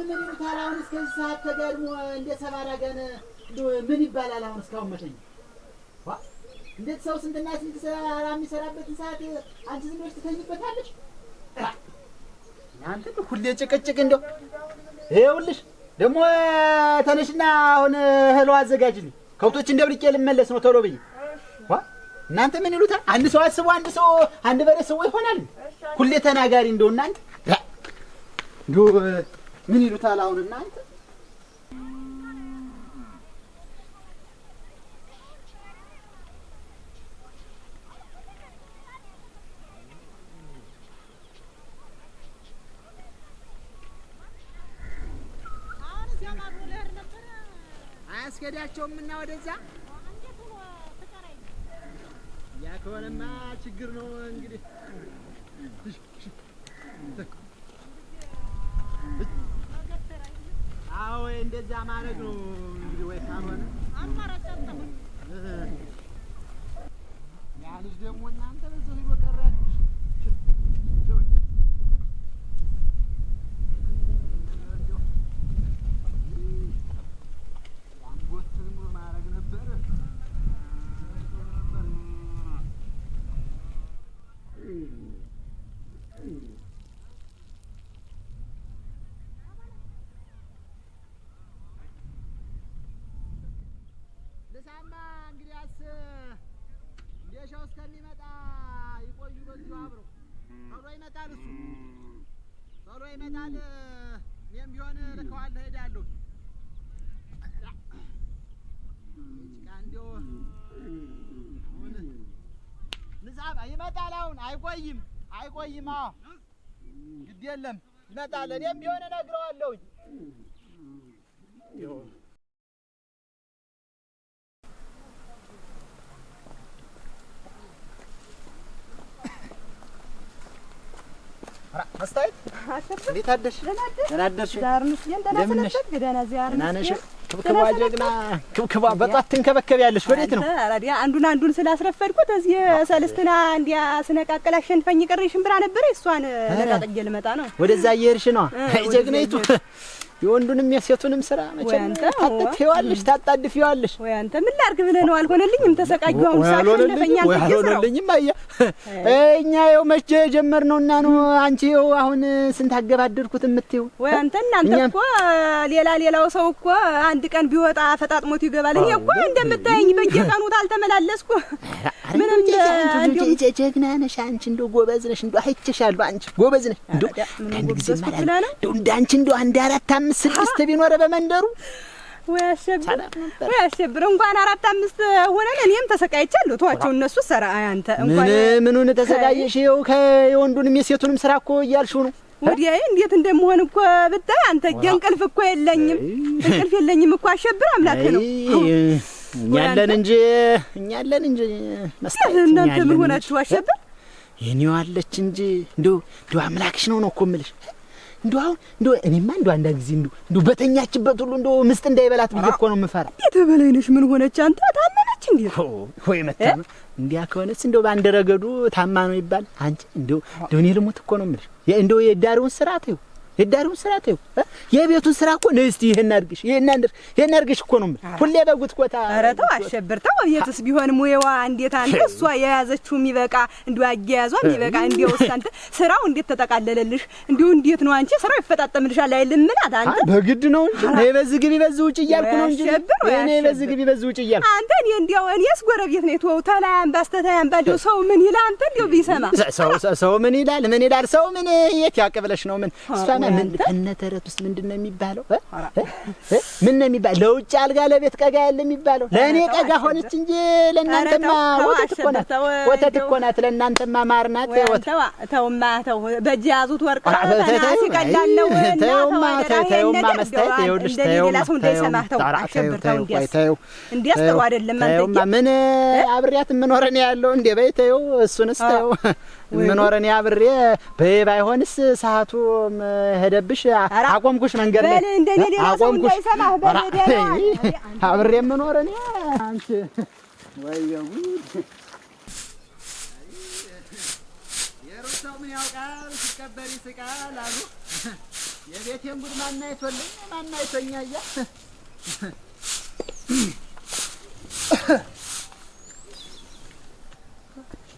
ምን ይሉታል አሁን እስከዚህ ሰዓት ተጋድሞ እንደ ሰባራ ገን ምን ይባላል አሁን እስካሁን መተኛ እንዴት ሰው ስንትና ስንት ስራ የሚሰራበትን ሰዓት አንቺ ዝም ብለሽ ትተኝበታለሽ? አንተ ሁሌ ጭቅጭቅ እንደው ይኸውልሽ ደግሞ ተነሽና አሁን እህሉ አዘጋጅልኝ ከብቶች እንደብልቄ ልመለስ ነው ቶሎ ብዬ እናንተ ምን ይሉታል አንድ ሰው አስቦ አንድ በሬ ሰው ይሆናል ሁሌ ተናጋሪ እንደው እናንተ እንደው ምን ይሉታል አሁን እናንተ አያስገዳቸውም እና ወደዛ ያ ከሆነማ ችግር ነው እንግዲህ አዎ እንደዛ ማድረግ ነው እንግዲህ ወይ ካልሆነ አማራጭ ያ ልጅ ደግሞ እናንተ በዛው ሄዶ ቀረ ለሳማ እንግዲያስ ዴሻው እስከሚመጣ ይቆዩ በዚሁ አብረው ቶሎ ይመጣል እሱ ቶሎ ይመጣል እኔም ቢሆን ልከዋለሁ ሄዳለሁ ጭቃ እንደው አሁን ንዛባ ይመጣል አሁን አይቆይም አዎ ግድ የለም ይመጣል እኔም ቢሆን እነግረዋለሁኝ አስታይት እንዴት አደርሽ? ደህና አደርሽ? ክብክባ ጀግና ክብክባ በጣት ትንከበከቢያለሽ። ወዴት ነው? አራዲያ አንዱን ስላስረፈድኩት እዚህ ሰለስትና እንዲያ ስነቃቀል አሸንፈኝ ቀረኝ ሽምብራ ነበር እሷን ለቃጥጌ ልመጣ ነው። ወደዛ እየሄድሽ ነው? አይ ጀግናይቱ የወንዱንም የሴቱንም ስራ መቼም ታጣፊዋለሽ ታጣድፊዋለሽ። ወይ አንተ ምን ላድርግ ብለህ ነው? አልሆነልኝም ተሰቃየሁ። አሁን ሳሸንፈኛ አልሆነልኝም። አያ እኛ ይኸው መቼ ጀመርነውና ነው አንቺ ይኸው አሁን ስንት አገባደርኩት የምትይው? ወይ አንተ እናንተ እኮ ሌላው ሰው እኮ አንድ ቀን ቢወጣ ፈጣጥሞት ይገባል። እኔ እኮ እንደምታየኝ በየቀኑ ታልተመላለስኩ ምንም ጀግና ነሽ አንቺ እንደው ጎበዝ ነሽ እንደው አይቼሻለሁ። አንቺ ጎበዝ ነሽ እንደው አንድ ጊዜ ማለት ነው እንዳንቺ እንደው አንድ አራት አምስት ስድስት ቢኖር በመንደሩ ወይ አሸብር እንኳን አራት አምስት ሆነን እኔም ተሰቃይቻለሁ። ተዋቸው እነሱ ሰራ አንተ እንኳን ምኑን ተሰቃየሽ? ይኸው ከወንዱንም የሴቱንም ስራ እኮ እያልሽው ነው። ወዲያዬ እንዴት እንደምሆን እኮ ብታይ አንተ እንቅልፍ እኮ የለኝም እኮ አሸብር አምላክ ነው። እኛለን እንጂ መስጠት እናንተ ምን ሆናችሁ? አሸብር የኔው አለች እንጂ እንደው አምላክሽ ነው እኮ የምልሽ። እንደው እኔማ እንደው አንድ ጊዜ እንደው በተኛችበት ሁሉ እንደው ምስጥ እንዳይበላት ብዬ እኮ ነው የምፈራ። እንዴት በላይነሽ ምን ሆነች? አንተ ታመመች እንዴ? ሆይ መታመም እንዲያ ከሆነስ እንደው ባንድ ረገዱ ታማ ነው ይባል። አንቺ እንደው እኔ ልሞት እኮ ነው የምልሽ። እንደው የዳሩን ስራ ተይው የቤቱን ስራ እኮ ነው። እስቲ ይሄን አድርግሽ እኮ ነው ሁሌ በጉት ኮታ። ኧረ ተው አሸብር ተው። ቤትስ ቢሆን ሙየዋ እንዴት አንተ እሷ የያዘችው የሚበቃ እንደው አያያዟ የሚበቃ እንደው አንተ ስራው እንዴት ተጠቃለለልሽ? እንደው እንዴት ነው አንቺ ስራው ይፈጣጠምልሻል አይልምናት አንተ በግድ ነው እንጂ ነይ በዚህ ግቢ በዚህ ውጭ እያልኩ ነው እንጂ ነይ በዚህ ግቢ በዚህ ውጭ እያልኩ አንተ እኔስ ጎረቤት ነው ተው ተላያን ባስተታያን ባለው ሰው ምን ይላል? አንተ እንደው ቢሰማ ሰው ምን ይላል? ሰው ምን የት ያቀብለሽ ነው? ምን ምን ተነተረት ውስጥ ምንድነው የሚባለው? ምን ነው የሚባለው? ለውጭ አልጋ ለቤት ቀጋ ያለ የሚባለው ለኔ ቀጋ ሆነች እንጂ ለእናንተማ ወተት እኮ ናት። ለእናንተማ ማር ናት። ተውማ በእጅ ያዙት ወርቅ ሲቀላል ነው። ተውማ መስታየት ይኸውልሽ፣ እንዲያስተው አይደለም አንተ ምን አብሬያት የምኖረን ያለው እንዴ? በይ ተይው፣ እሱንስ ተይው የምኖረን አብሬ በይ። ባይሆንስ ሰዓቱ ሄደብሽ አቆምኩሽ መንገድ ላይ አቆምኩሽ። አብሬ የምኖረን አንቺ ወይዬው የሩታው ምን ያውቃል ሲቀበር ይስቃል አሉ። የቤቴን ጉድ ማን አይቶልኝ ማን አይቶኛ እያ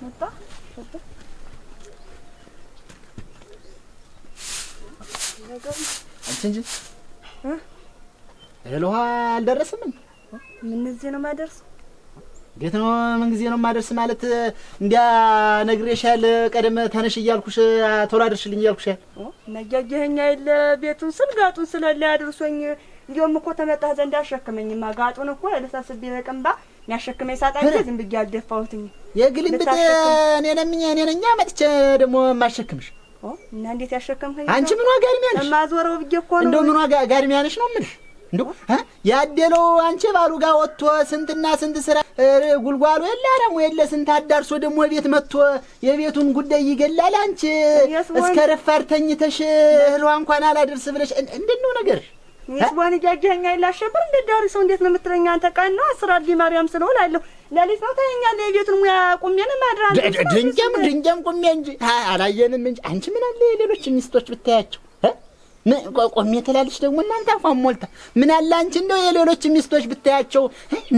መጣ አንቺ እንጂ እህል ውሃ አልደረስም። ምን እዚህ ነው የማደርስ? እንዴት ነው ምን ጊዜ ነው የማደርስ ማለት እንዲያ ነግሬሻል። ቀደም ተነሽ እያልኩሽ ቶሎ አድርሽልኝ እያልኩሽ ነጃጀኸኛ የለ ቤቱን ስልጋጡን ስለላ ያድርሶኝ። እንዲያውም እኮ ተመጣህ ዘንድ አሸክመኝማ ጋጡን እኮ ለሳስብ ቢረቅምባ የሚያሸክመኝ ሳጣኝ ዝም ብዬ አልደፋሁትኝ። የግልምጥ እኔ ነኝ መጥቼ ደግሞ የማሸክምሽ። እና እንዴት ያሸከምከኝ? አንቺ ምን ዋጋ ጋርሚያነሽ? ማዞረው ብዬ እኮ ነው። እንደው ምን ዋጋ ጋርሚያነሽ ነው የምልሽ። እንደው ያደለው አንቺ ባሉ ጋር ወጥቶ ስንትና ስንት ስራ ጉልጓሉ የለ አረሙ የለ ስንት አዳርሶ ደግሞ ቤት መጥቶ የቤቱን ጉዳይ ይገላል። አንቺ እስከ ረፋር ተኝተሽ እህሏ እንኳን አላደርስ ብለሽ እንዴት ነው ነገርሽ? ይስቦን ይጃጀኛ ይላሸበር እንደ ዳሪ ሰው እንዴት ነው የምትረኛ? አንተ ቀን ነው አስራት ዲማርያም ስለሆነ አለሁ ለሊት ነው ታየኛለህ። የቤቱን ሙያ ቁሜ ነው ማድራን ድንገም ቁሜ እንጂ አላየንም እንጂ አንቺ ምን አለ ሌሎች ሚስቶች ብታያቸው ምን ቆሜ ትላለች ደግሞ እናንተ አፏን ሞልታ ምን አለ አንቺ እንደው የሌሎች ሚስቶች ብታያቸው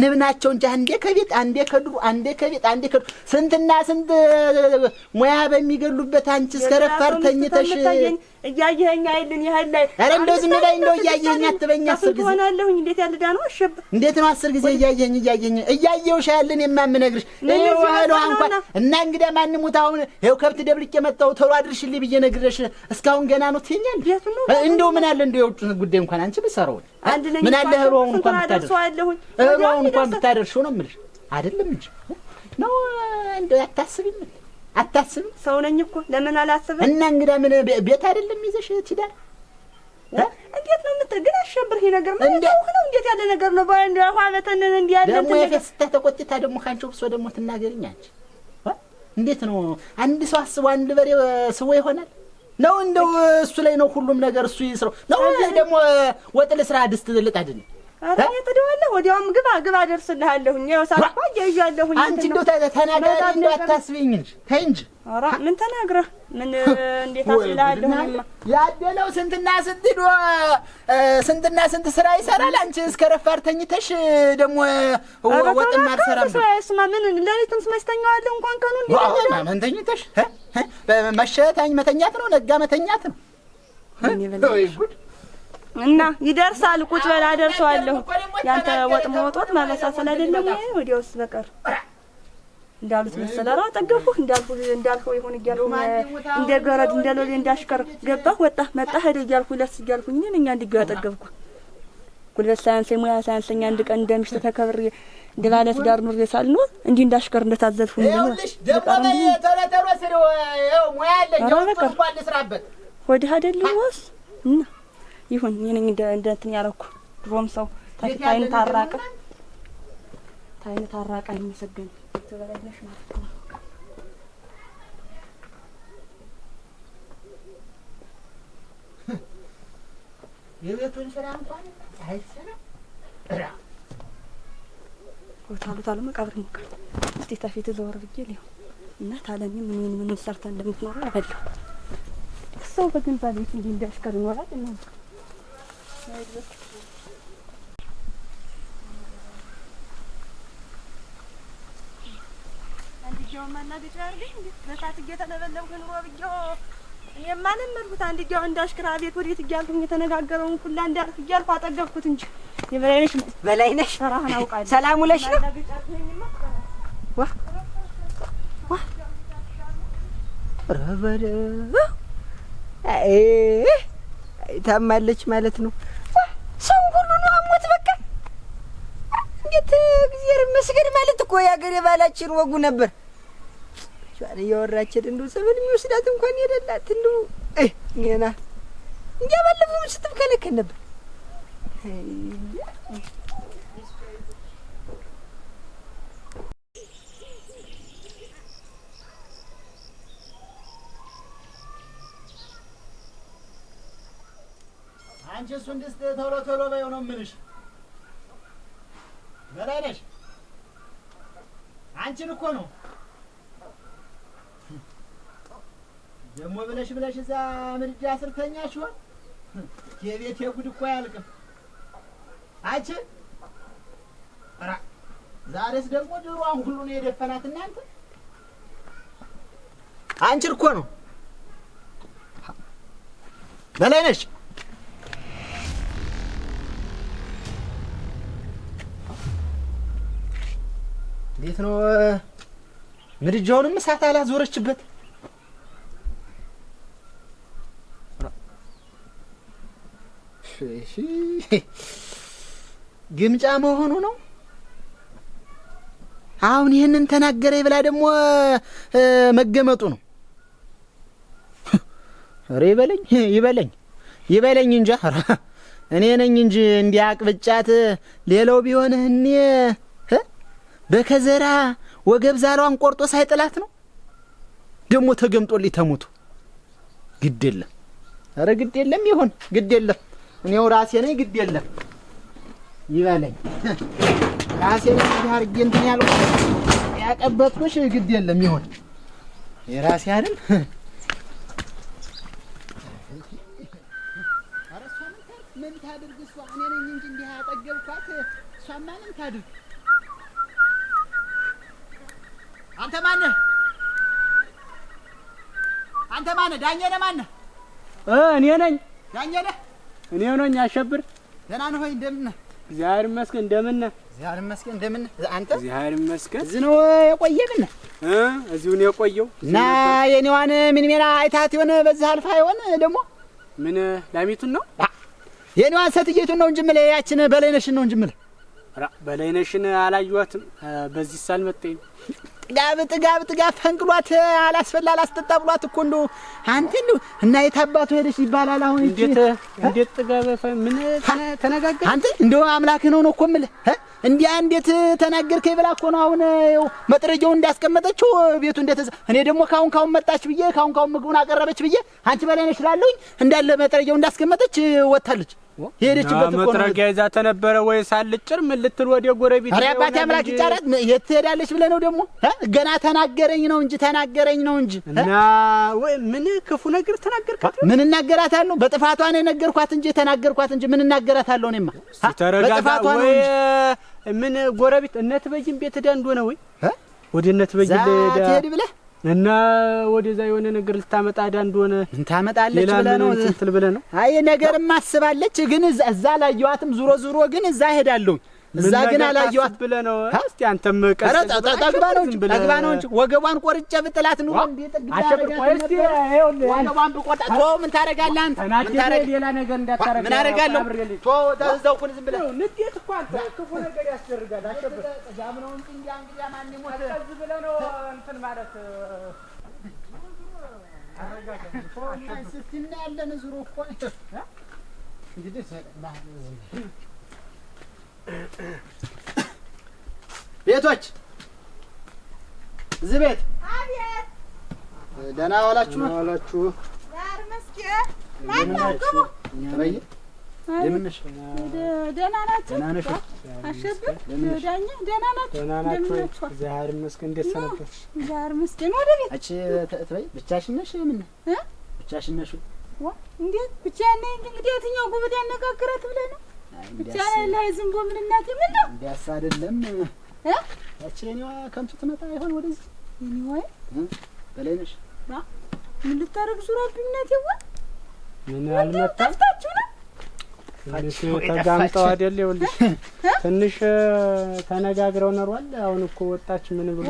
ንብናቸው እንጂ አንዴ ከቤት አንዴ ከዱር አንዴ ከቤት አንዴ ከዱር ስንትና ስንት ሙያ በሚገሉበት አንቺ እስከ ረፋር ተኝተሽ እያየኸኝ አይልን ይሄን ላይ አረ እንደው ዝም ላይ እንደው እያየኸኝ አትበኛ። 10 ጊዜ ሆናለሁ እንዴት ያለ ዳኑ አሸብ እንዴት ነው 10 ጊዜ እያየሁሽ ያለን የማምነግርሽ እኔው ዋህለው እንኳን እና እንግዲህ ማንንም ሙታውን ይኸው ከብት ደብልቄ መጣሁ ቶሎ አድርሽልኝ ብዬ ነግሬሽ እስካሁን ገና ነው ትኛለሽ። እንደው ምን አለ እንደው የውጭ ጉዳይ እንኳን አንቺ ብትሰራው ምን አለ ህሮውን እንኳን ብታደርሽው ነው የምልሽ አይደለም እንጂ ነው እንደው አታስብም ሰው ነኝ እኮ ለምን አላስብም? እና እንግዳ ምን ቤት አይደለም ይዘሽ ትዳር እንዴት ነው ግን አሸብርህ ነገር ምን ነው? እንዴት ያለ ነገር ነው? ባንዲ አፋለተን እንዴ ያለ ደግሞ የፈስታ ተቆጥታ ደግሞ ካንቺው ብሶ ደግሞ ትናገርኝ አንቺ እንዴት ነው? አንድ ሰው አስቦ አንድ በሬ ስቦ ይሆናል ነው? እንደው እሱ ላይ ነው ሁሉም ነገር እሱ ይስራው ነው። ደግሞ ወጥ ለስራ ድስት ልጣድኝ አረ የጥደዋለሁ ወዲያውም ግባ ደርስልሃለሁኝ። ያው ሳልኳ ያያለሁኝ አንቺ እንደው ተናጋሪ እንደው አታስቢኝ እንጂ ተይ እንጂ። አረ ምን ተናግረህ ምን እንዴት አስብልሃለሁኝ? ያደለው ስንትና ስንት ስራ ይሰራል። አንቺ እስከ ረፋር ተኝተሽ ደግሞ ወጥ ማርሰራም ስማ ምን ለሊቱን ስመስተኛዋለሁ እንኳን ቀኑን ምን ተኝተሽ መሸታኝ መተኛት ነው ነጋ መተኛት ነው። ወይ ጉድ! እና ይደርሳል ቁጭ በላ ደርሰዋለሁ። ያንተ ወጥ መወጥወጥ ማመሳሰል አይደለም ወይ? ወዲያውስ በቀር እንዳሉት መሰለራ ጠገፉ እንዳልኩ ይሁን እያልኩ እንደ ገረድ እንደ ሎሌ እንዳሽከር ገባህ ወጣ መጣ ሄደ እያልኩ እያልኩኝ እኛ እንዲገባ ጠገብኩ። ጉልበት ሳያንሰኝ ሙያ ሳያንሰኝ አንድ ቀን እንደምሽት ተከብሬ እንደ ባለ ትዳር ኑሬ ሳልኖር እንዲህ እንዳሽከር እንደታዘዝኩኝ ነው። ደግሞ ተለተሎ ስለው ያው ሙያ አለኝ እንኳን ልስራበት ወዲህ አይደለም እና ይሁን የኔ እንደ እንትን ያረኩ ድሮም ሰው ታይን ታራቀ አይመሰገን ተበላሽ ማለት ነው። የቤቱን ስራ እንኳን ሳይሰራ ታሉ መቃብር ሙከራ እስቲ ታፊት ዘወር ብዬ ነው እና ታለኝ ምን ሰርታ እንደምትኖር አበላው ሰው በግን ባለች እንዲህ እንዳሽከር ይኖራል እና አንዲያው ማናገጫ አርገኝ እንዴ ለሳት እየተለበለብኩ ኑሮ ብዬው እኔማ ለመድኩት አንዲያው እንዳሽከራ ቤት ወዴት እያልኩኝ የተነጋገረውን ሁላ እንዳልፍ እያልኩ አጠገብኩት እንጂ በላይነሽ ሰራህን አውቃለሁ። ሰላም ውለሽ ነው ዋ ረበለ ታማለች ማለት ነው። ሰው ሁሉ ነው አሞት በቃ እንዴት እግዚአብሔር ይመስገን ማለት እኮ ያገሬ ባላችን ወጉ ነበር። ሻለ ያወራችን እንደው ሰበን የሚወስዳት እንኳን የሌላት እንደው ገና እንዴ ባለፈው ስትከለከል ነበር። አንቺ እሱን ድስት ቶሎ በይው ነው የምልሽ። በላይ ነሽ አንቺን እኮ ነው ደግሞ ብለሽ እዛ ምድጃ ስር ተኛሽ። የቤት የጉድ እኮ አያልቅም። አንቺ ኧረ ዛሬስ ደግሞ ጆሮዋን ሁሉ ነው የደፈናት። እናንተ አንቺን እኮ ነው በላይነሽ። እንዴት ነው ምድጃውንም እሳት አላዞረችበት? እሺ ግምጫ መሆኑ ነው። አሁን ይህንን ተናገረ ብላ ደግሞ መገመጡ ነው። ኧረ ይበለኝ እንጂ እኔ ነኝ እንጂ እንዲያቅብጫት ሌላው ቢሆን እኔ በከዘራ ወገብ ዛሏን ቆርጦ ሳይጥላት ነው ደግሞ ተገምጦልኝ ተሞቱ። ግድ የለም ኧረ ግድ የለም ይሁን ግድ የለም እኔው ራሴ ነኝ ግድ የለም ይበለኝ ራሴ ነኝ አድርጌ እንትን ያለው ያቀበጥኩሽ ግድ የለም ይሁን የራሴ አይደል። ኧረ እሷ ምን ታድርግ እሷ እኔ ነኝ እንጂ እንዲህ ያጠገብኳት እሷማ ምን ታድርግ። አንተ ማነህ? ዳኘነህ ማነህ? እኔ ነኝ። ዳኘነህ እኔው ነኝ። አሸብር ደህና ነህ ወይ? እንደምን ነህ? እግዚአብሔር ይመስገን። እንደምን ነህ? እግዚአብሔር ይመስገን። እንደምን ነህ አንተ? እግዚአብሔር ይመስገን። እዚህ ነው የቆየህ? ምን እዚሁ ነው የቆየው። እና የኔዋን ምን ሜና አይታት ይሆን በዚህ አልፋ ይሆን ደግሞ ምን ላሚቱን ነው? የኔዋን ሰትየቱን ነው እንጂ የምልህ ያችን በላይነሽን ነው እንጂ የምልህ። በላይነሽን አላየኋትም። በዚህ ሳልመጣኝ ጥጋብ ፈንቅሏት አላስፈላ አላስጠጣ ብሏት እኮ እንደው አንተ እንደው እና የታባቱ ሄደሽ ይባላል። አሁን እንዴት ጥጋብ ምን ተነጋገር አንተ እንደው አምላክህ ነው እኮ የምልህ እንዲያ እንዴት ተናገርከኝ ብላ እኮ ነው አሁን መጥረጃው እንዳስቀመጠችው ቤቱ እንደተዘ እኔ ደግሞ ካሁን መጣች ብዬ ካሁን ምግቡን አቀረበች ብዬ አንቺ በላይነሽ ላለሁኝ እንዳለ መጥረጃው እንዳስቀመጠች ወጣለች። ሄደችበት እኮ ነው። መጥረጊያ ይዛ ተነበረ ወይ ሳልጭር ምን ልትል ወደ ጎረቤት ኧረ አባቴ አምላክ ይጫረት የት ትሄዳለች ብለህ ነው ደግሞ ገና ተናገረኝ ነው እንጂ እና ወይ ምን ክፉ ነገር ተናገርካት? ምን እናገራታለሁ? በጥፋቷ ነው የነገርኳት እንጂ ተናገርኳት እንጂ ምን እናገራታለሁ? እኔማ በጥፋቷ ነው ምን ጎረቤት እነት በይም ቤት ሄዳ እንደሆነ ወይ ወደ እነት በይ ትሄድ ብለህ እና ወደዛ የሆነ ነገር ልታመጣ ዳ እንደሆነ ምን ታመጣለች ብለህ ነው? አይ ነገርም አስባለች ግን እዛ ላየዋትም ዙሮ ግን እዛ ሄዳለሁ እዛ ግን አላየዋት ብለህ ነው። እስቲ አንተም ጠግባ ነው እንጂ ወገቧን ቆርጬ ብጥላት ነው እንዴ ወገቧን ብቆርጣ ምን ታረጋለህ አንተ? ሌላ ነገር እንዳታረጋ ምን አረጋለሁ? ተዛው ኩን ዝም ብለህ ንዴት እኮ አንተ ክፉ ነገር ያስደርጋል። አሸብር ጠጋብ ነው እንጂ እንግዲያ ማን ይሞት ከዚህ ብለህ ነው እንትን ማለት አረጋጋ ስትና ያለን ዙሮ እኮ እንግዲህ ቤቶች እዚህ ቤት አቤት ደህና ዋላችሁ? ዛር መስኪን ማነው ግቡ ተበይ እንደምን ነሽ? ደህና ናችሁ? አሸብር ዳኛ ደህና ናችሁ? ዛር መስኪን እንዴት ሰነበች? ዛር መስኪን ወደ ቤት አቺ ተበይ ብቻሽን ነሽ? ምን ብቻሽን ነሽ? እንዴት ብቻዬን ነኝ? እንግዲህ የትኛው ጉብድ ያነጋግራት ብለህ ነው? ብቻ ላይ ዝም ብሎ ምን እናቴ ምን ነው እንዲያስ አይደለም ያቺ እኔዋ ከንቱ ትመጣ ይሆን ወደዚህ እኔዋ በላይነሽ ምን ልታረግ ዙራብኝ እናቴ ምን አልመጣም ተፍታችሁ ነው ትንሽ ተጋምጠው አይደል? ይኸውልሽ ትንሽ ተነጋግረው ነሯል። አሁን እኮ ወጣች ምን ብሎ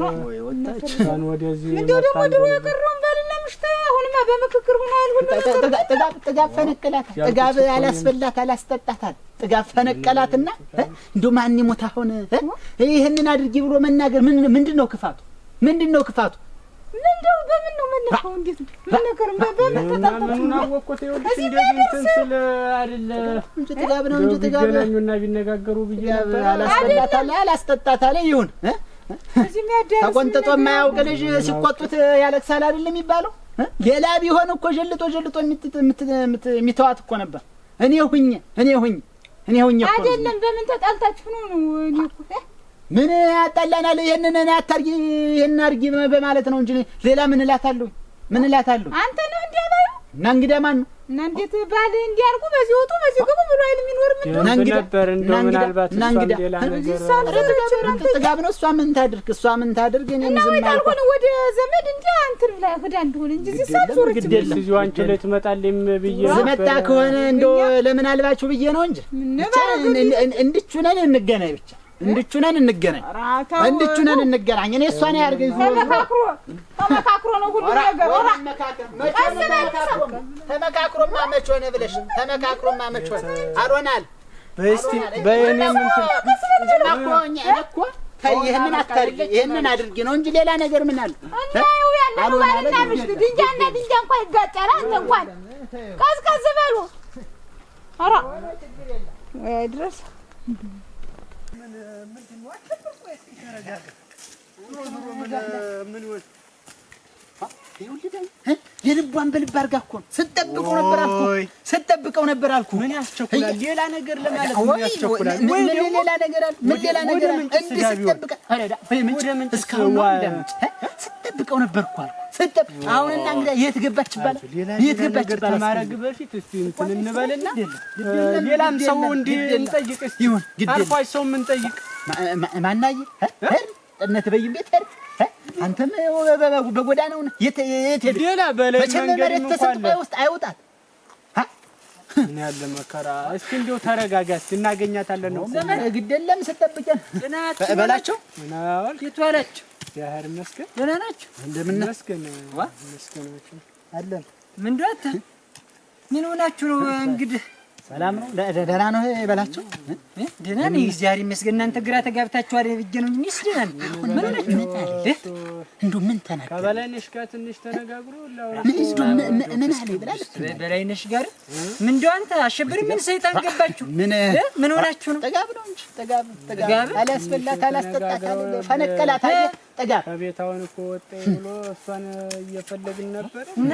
ወጣች አሁን ወደዚህ እንደው ደግሞ ድሮ የቀረውን ባልና ምሽት አሁንማ በምክክር ሆኗል። ሁሉ ጥጋብ ፈነቀላት። ጥጋብ አላስበላት አላስጠጣታል። ጥጋብ ፈነቀላትና እንደው ማን ይሞት አሁን ይሄንን አድርጊ ብሎ መናገር ምንድነው ክፋቱ? ምንድነው እንደው በምን ነው መነካው? እንዴት ነው መነከር? በምን አወቅኩት? ይኸውልሽ እንደዚህ እንትን ስለ አይደለ እንጂ ጥጋብ ነው እንጂ ጥጋብ ቢገናኙና ቢነጋገሩ ብዬ ነበር። አላስበላታል አላስጠጣታል ይሁን እዚህ የሚያዳርስ ተቆንጥጦ የማያውቅ ልጅ ሲቆጡት ያለቅሳል አይደለም የሚባለው? ሌላ ቢሆን እኮ ጀልጦ የሚተዋት እኮ ነበር። እኔ ሁኜ እኮ አይደለም። በምን ተጣልታችሁ ነው? እኔ እኮ ምን ያጣላናል? ይሄንን አታርጊ ይሄን አርጊ በማለት ነው እንጂ ሌላ ምን እላታለሁ? አንተ ነህ እንዴ ባዩ እና እንግዲያ ማን ነው እና እንዴት ባል እንዲያርጉ በዚህ ወጡ በዚህ ገቡ ብሎ አይል የሚኖር ምን እና እንግዳ ነበር እንደው ምናልባት እና እንግዳ ሌላ ነገር ጥጋብ ነው። እሷ ምን ታድርግ እኔም ዝም ማለት ነው። ወደ ዘመድ እንጂ አንተን ላይ ሆዳ እንደሆነ እንጂ እዚህ ሳልዞር እዚህ አንቺ ላይ ትመጣልኝ ብዬ ዝመጣ ከሆነ እንደው ለምን አልባችሁ ብዬ ነው እንጂ እንድቹነን እንገናኝ ብቻ እንድቹነን እንገናኝ እኔ እሷን ያርገኝ ተመካክሮ ነው ሁሉ ነገር ወራ ተመካክሮማ መች ሆነ ብለሽ ተመካክሮማ መች ሆነ አሮናል በስቲ በእኔም እኮ ይሄንን አታርጊ ይሄንን አድርጊ ነው እንጂ ሌላ ነገር ምን አለ ያለው ባልና ሚስት ድንጃና ድንጃ እንኳን ይጋጫል። አንተ እንኳን ቀዝቀዝ በሉ ኧረ ወይ ድረስ ምንድነው አትጥቁ እስኪ ተረጋጋ ምን ወጥ የልቧን በልብ አድርጋ እኮ ስትጠብቀው ነበር አልኩ ምን ያስቸኩላል ሌላ ነገር ለማለት ምን ያስቸኩላል ወይ ሌላ ነገር አለ ምን ሌላ ነገር አለ እንዴ ስትጠብቀው ነበር እኮ አልኩ አሁንና እንግዲህ የት ገባች ይባላል ማረግ በፊት እስቲ እንትን እንበልና ሌላም ሰው እንዴ እንጠይቅ እስቲ ይሁን አልኳይ ሰው ምን ጠይቅ ማናየ እነት በይም ቤት አንተም በጎዳናው የት ሌላ በላይ መንገድ ተሰጥቶ ውስጥ አይወጣት ምን ያለ መከራ እስኪ እንደው ተረጋጋ እስኪ እናገኛታለን ነው ዘመን ግደለም ስትጠብቀን በላቸው ምናል ይቷላችሁ ያህር መስከን ደህና ናችሁ እንደምን መስከን መስከናችሁ አለን ምንድነው ምን ሆናችሁ ነው እንግዲህ ሰላም ነው ደህና ነው በላቸው ደህና ነኝ እግዚአብሔር ይመስገን እናንተ ግራ ተጋብታችሁ አይደል ብዬ ነው እንጂ ደህና ነኝ ምን ሆናችሁ እንደው ምን ተናገረ ከበላይነሽ ጋር ትንሽ ተነጋግሮ ምን አለ ይብላል በላይነሽ ጋር ምን እንደው አንተ አሸብር ምን ሰይጣን ገባችሁ ምን ሆናችሁ ነው ጠጋብ ነው እንጂ ጠጋብ አላስበላት አላስጠጣት ፈነቀላት አይደል ጠጋብ ከቤታውን እኮ ወጣ ብሎ እሷን እየፈለግን ነበር እና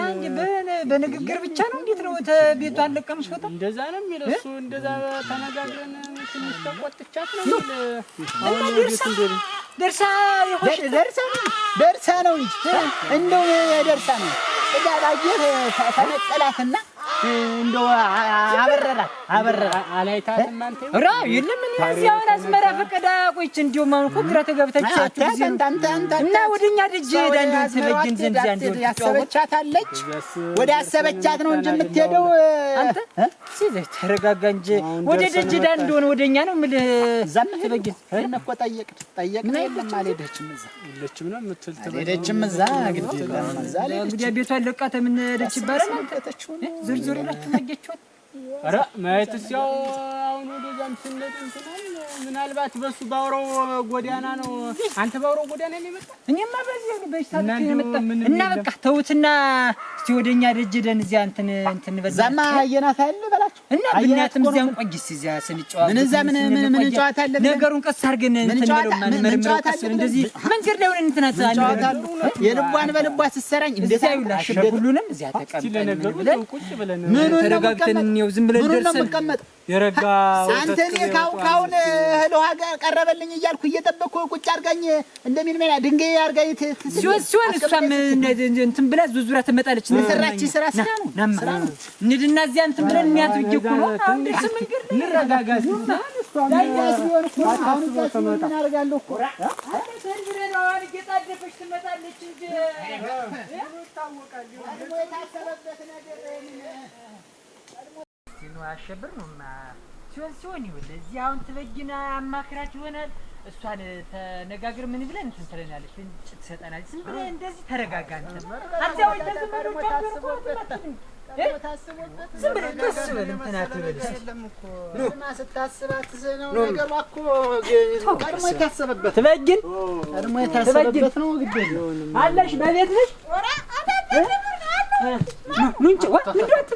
በንግግር ብቻ ነው እንዴት ነው ቤቷ አለቀምሽ ወጣ እንደዛ ነው የሚለው እሱ እንደዛ ተነጋግረን ትንሽ ተቆጥቻት ነው ደርሳ ነው እንጂ እንደው ደርሳ ነው ጠጋብ አየር ፈነቀላትና እንደው አበረራ አላይታትም አንተ ራ የለም ምን ያዚያውን አስመራ ፈቀዳ ቆይች እንደው ማን እኮ ግራ ተጋብታችሁ እና ወደኛ ደጅ ሄዳ እንደው ተበጅን ዘንድ ያንዱ ያሰበቻታለች ወደ አሰበቻት ነው እንጂ የምትሄደው አንተ ሲዘህ ተረጋጋ እንጂ ወደ ደጅ ሄዳ እንደሆነ ወደኛ ነው ምን ዘም ተበጅን እኮ ጠየቅን የለም አልሄደችም እዛ የለችም ነው የምትል አልሄደችም እዛ ግድ የለም እዛ እንግዲህ ቤቷን ለቃ ተምንሄደች ይባላል ዝርዝር ይላችሁ ማገችሁት ኧረ ማየትስ ያው አሁን ወደዛም ስንሄድ እንትናል ምናልባት በሱ ባውራው ጎዳና ነው አንተ ባውራው ጎዳና ነው የመጣ እኔማ በዚህ ነው በሽታው የመጣ እና በቃ ተውትና እስቲ ወደኛ ደጅ ደን እዚያ እንትን በዛማ አየናት አይደል በላችሁ እና ብናትም እዚያን ቆይስ እዚያ ስንጫወት ምን እዛ ምን ጨዋታ አለ ነገሩን ቀስ አድርገን እንትን ነው ማን መርምረው ቀስ እንደዚህ መንገድ ላይ ሆነን እንትና ጨዋታሉ የልቧን በልቧ ስትሰራኝ እንደዛ ይውላሽ ሁሉንም እዚያ ተቀምጠን ቁጭ ብለን ምን ተረጋግተን ነው ዝም ብለን ደርሰን የረጋ አንተ እኔ ካሁን እህል ውሃ ቀረበልኝ እያልኩ እየጠበቅኩ ቁጭ አድርጋኝ እንደምን ምን ድንጋይ አድርጋኝ ሲሆን እሷም እንትን ብላ ዙዙራ ትመጣለች ሰራች ስራ ነው እንድና እዚያ እንትን ብለን የሚያዝግ እኮ ነው አሁን መንገድ እንረጋጋ ዳይያስ ቢሆን እኮ አሁን ምን አደርጋለሁ እኮ አንተ ተንብረናዋን እየጣደፈች ትመጣለች እንጂ ታወቃለሁ የታሰበበት ነገር ነው አሸብር ነውማ ሲሆን ይኸውልህ እዚህ አሁን ትበጅና አማክራት ይሆናል እሷን ተነጋግር ምን ብለን እንትን ትለናለች እንጭ ትሰጠናለች ዝም ብለህ እንደዚህ ተረጋጋ አንተ ወይ ተዝም ታስቦበት ዝም ብለህ ደስ ብለህ እንትን አትበል የለም እኮ እና ስታስባት ነው ነገሩ እኮ ቀድሞ የታሰበበት ትበጅን ቀድሞ የታሰበበት ነው ግድ አለሽ በቤት ነሽ ኑንጭ ወጥ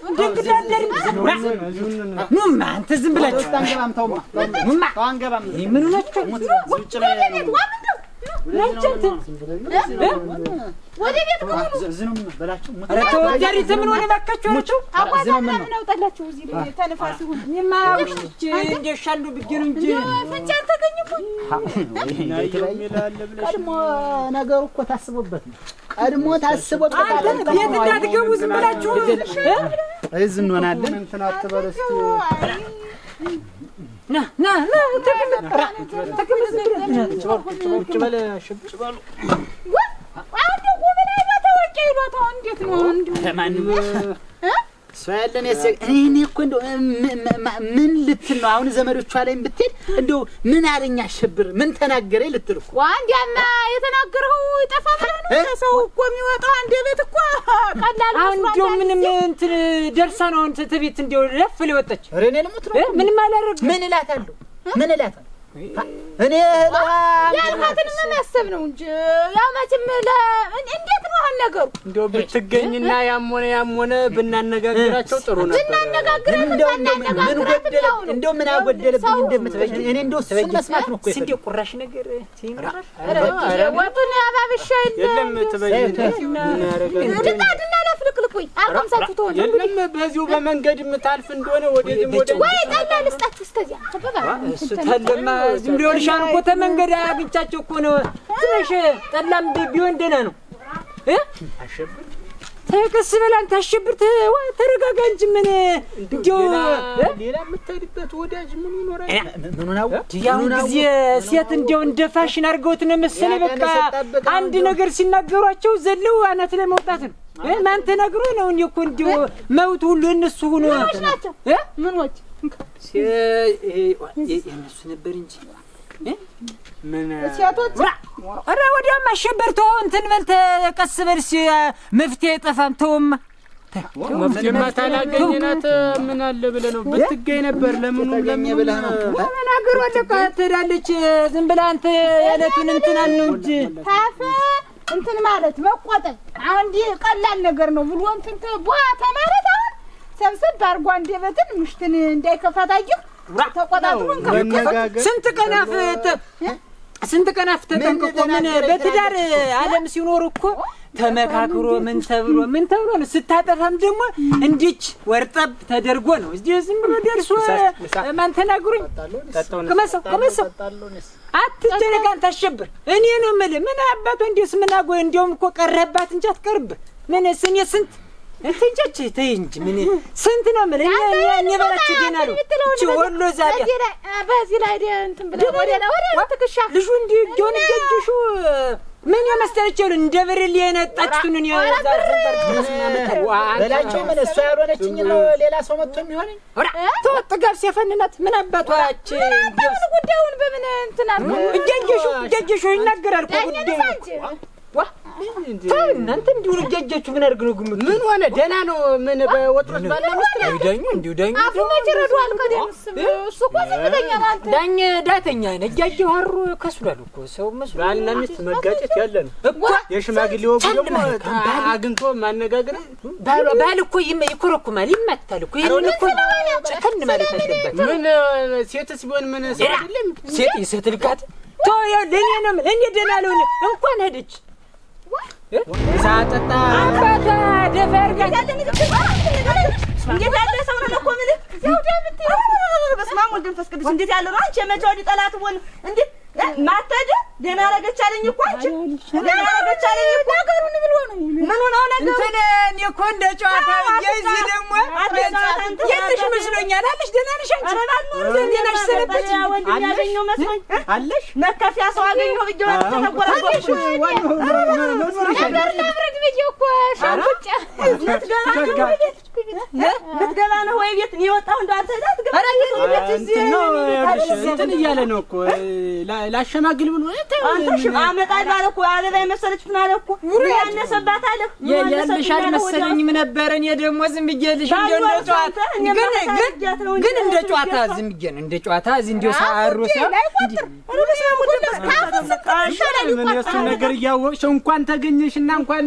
እንደግዳለር ኑማ አንተ ዝም ብለህ አንገባም ተውማ ኑማ አንገባም ምን ሆነች ውጭ ላይ ነው ወደ ቤት ቆሉ ዝም በላችሁ ዛሬ ዘመን ሆነ ባካችሁ አረቸው አቋጣ ምን አውጣላችሁ እዚህ ተነፋስ ይሁን እኔማ ውሽች እንደሻሉ ብገሩ እንጂ ፍንጫን ተገኝኩኝ ቀድሞ ነገሩ እኮ ታስቦበት ነው ቀድሞ ታስቦ ቤት እንዳትገቡ ዝም ብላችሁ እዚህ እንሆናለን። እንትን አትበል እስኪ ና ቁጭ በል ሽብጭ በሉ አንዱ ጎበና ባታወቂ ይሏታው እንዴት ነው ለማንም ሰው ያለን እኔ እኮ እንደው ምን ልትል ነው አሁን ዘመዶቿ ላይ ብትሄድ እንደው ምን አለኝ አሸብር ምን ተናገረኝ ልትል እኮ አንዲያማ የተናገረው ይጠፋ ማለት ነው። ሰው እኮ የሚወጣው አንድ ቤት እኮ ቀላል ነው። እንደው ምንም እንትን ደርሳ ነው እንትን ቤት እንደው ለፍል ወጣች። ረኔ ልሙት ነው ምንም አላረግ ምን እላታለሁ እኔ ያልኳትን ማሰብ ነው እንጂ ያው መቼም እንዴት ነው አሁን ነገሩ? እንደው ብትገኝና ያም ሆነ ብናነጋግራቸው ጥሩ ነበር። እንደው ምን አጎደለብኝ እንደምትበይ እኔ እንደው እሱን መስማት ነው እኮ እንደው ቁራሽ ነገር ሲንራሽ ወጡን አባብሻ የለም ትበይ ምን ያረጋል ድና ለፍልቅልቁኝ አቆምሳችሁ ተሆነ የለም በዚሁ በመንገድ የምታልፍ እንደሆነ ወዴትም ወይ ጠላ ልስጣችሁ እስከዚያ ተበባ እሱ ታለማ ዝም ብሎ ልሻን እኮ ተመንገድ አግኝቻቸው እኮ ነው። ትንሽ ጠላም ቢሆን ደህና ነው። አሸብር ተከስ በላን ታሸብር ተረጋጋ እንጂ ምን እንደው ሌላ የምትሄድበት ወዳጅ ምን ይኖራል? ምን ነው ያው ጊዜ ሴት እንደው እንደ ፋሽን አድርገውት ነው መሰለኝ። በቃ አንድ ነገር ሲናገሯቸው ዘለው አናት ላይ መውጣት ነው። ማን ተናግሮ ነው እንዴ እኮ እንደው መውት ሁሉ እነሱ ሆኖ ናቸው ምንዎች የእነሱ ነበር እንጂ ምን ሴቶች ኧረ ወዲያማ አሸበር ተው እንትን በል ተቀስ በል መፍትሄ አይጠፋም። ተውማ መፍትሄማ ታላገኝናት ምን አለ ብለህ ነው ብትገኝ ነበር። ለምኑ ብለህ ነው ተናገሩ አለቃ ትሄዳለች። ዝም ብለህ አንተ ያለቱን እንትን አልነው እንጂ ታፈ እንትን ማለት መቆጠብ አሁን እንዲህ ቀላል ነገር ነው ብሎ እንትን ተቧታ ማለት አሁን ሰብሰብ አድርጎ አንደበትን ምሽትን እንዳይከፋታችሁ ተቆጣጥሩን ከመነጋገር ስንት ቀን ተጠንቅቆ ምን በትዳር ዓለም ሲኖር እኮ ተመካክሮ ምን ተብሎ ነው። ስታጠፋም ደግሞ እንዲች ወርጠብ ተደርጎ ነው። እዚህ ዝም ብሎ ደርሶ ማን ተናግሩኝ ከመሰው አትጨነቅ አንተ አሸብር። እኔ ነው የምልህ ምን አባቱ እንዴስ ምን አጎይ እንደውም እኮ ቀረባት እንጂ አትቀርብ ምን ስኔ ስንት እንተንጨች ተይ እንጂ ምን ስንት ነው ማለት እኔ ባላችሁ ደና ነው እቺ ወሎ ዛቢያ በዚህ ላይ እንትን ብለ ወደ ተከሻ ልጁ እንዲ ጆን ጀጅሹ ምን የመሰለችው እንደ ብርል የነጣችቱን ነው ዛር ዘንበር በላቸው ምን እሷ ያልሆነችኝ ነው ሌላ ሰው መጥቶ የሚሆን ተወጥጋር ሲፈንናት ምን አባቷች እንደው ጉዳዩን በምን እንትን አርጎ ጀጅሹ ይናገራል እኮ ጉዳዩ እናንተ እንዲሁ ልጃጃችሁ ምን አድርግ ነው ግምት ምን ሆነ ደህና ነው ምን በወጥሮት ባለ መስጠት ዳኝ እንዲሁ ዳኝ አፉ መጀረዷል ከደምስ እሱ እኮ ዝምተኛ ማለት ዳኝ ዳተኛ ነጃጀው አሩ ከስሏል እኮ ሰው መስሎ ባልና ሚስት መጋጨት ያለ ነው እኮ የሽማግሌ ወጉ ደግሞ አግንቶ ማነጋገር ባል እኮ ይኮረኩማል ይመታል እኮ ይሄን እኮ ጨከን ማለት አለበት ምን ሴትስ ቢሆን ምን ሰው አይደለም ሴት ልካት ተው ለኔ ነው እንዴ ደህና ለሆነ እንኳን ሄደች ሳጠጣ አባታ ደፈር ጋር እንዴት ያለ ሰው ነው እኮ ምን ያው ደምት በስመ አብ ወልድ መንፈስ ቅዱስ እንዴት ያለ ነው አንቺ የመጫወዲ ጠላት ሆነ እንዴ ማተደ ደህና አረገች አለኝ እኮ አንቺ ደህና አረገች አለኝ እኮ ነገሩን ብሎ ነው ምን ሆነ ነገሩ እንትን እኔ እኮ እንደ ጨዋታ ይይዝ ደግሞ የልሽ መስሎኛል አለሽ ደህና ነሽ አንቺ ደህና ነሽ ሰለበት ወንድም ያገኘው መስሎኝ አለሽ መከፊያ ሰው አገኘው ብዬው ተቆራቆሽ ለብረድ ብዬ እኮ ሻንቁጭ ልትገባ ነው ወይ ቤት የወጣው እንዳንተ ዳት ገባ እንትን እያለ ነው እኮ ላሸማግል ብሎ አንተ አመጣይ ባለ እኮ አበባ የመሰለች ምናለ እኮ ያነሰባት አለ ያለሽ አልመሰለኝም ነበር። እኔ ደግሞ ዝም ብዬልሽ እንደ ጨዋታ ግን እንደ ጨዋታ ዝም ብዬ ነው እንደ ጨዋታ እዚህ እንደው ሳሩ ሰው ምን እሱ ነገር እያወቅሽው እንኳን ተገኘሽና እንኳን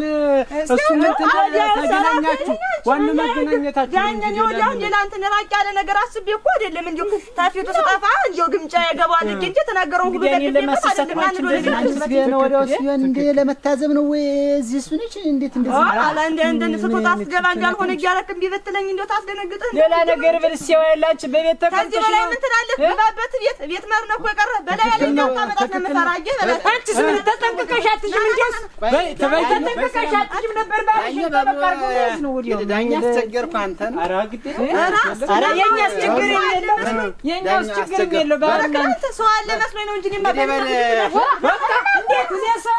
እሱ እንትን ተገናኛችሁ ዋናው መገናኘታችሁ ያንን ይወዳው ሌላ እንትን ራቅ ያለ ነገር አስቤ እኮ አይደለም እንዴ ታፊቱ ስጣፋ እንዴ ግምጫ ያገባል እንጂ ተናገረው ሁሉ ለመታዘብ ነው ወይ እዚህ እሱ ነች እንዴት እንደዚህ አላ እንደ ስትወጣ አስገባ እንዳልሆነ እያረክ ቢበትለኝ እንደው ታስደነግጠኝ ሌላ ነገር ብልሲው ያላችሁ በቤት ተቀምጠሽ ከዚህ በላይ ምን ትላለህ? ባበት ቤት መርነው እኮ የቀረ በላይ ያለ እንዳታመጣት ነው የምፈራጀ በላይ አንቺስ ምን ተጠንቅቀሽ አትይም እንዴስ ተጠንቅቀሽ አትይም ነበር ባልሽ ተበቃርኩ ነው ወዲያው ዳኛ አስቸገርኩ አንተን ኧረ ግድ ኧረ የኛስ ችግር የለም የኛስ ችግር የለም ባልካንተ ሰው አለ መስሎኝ ነው እንጂ በቃ እንዴት ነው ሰው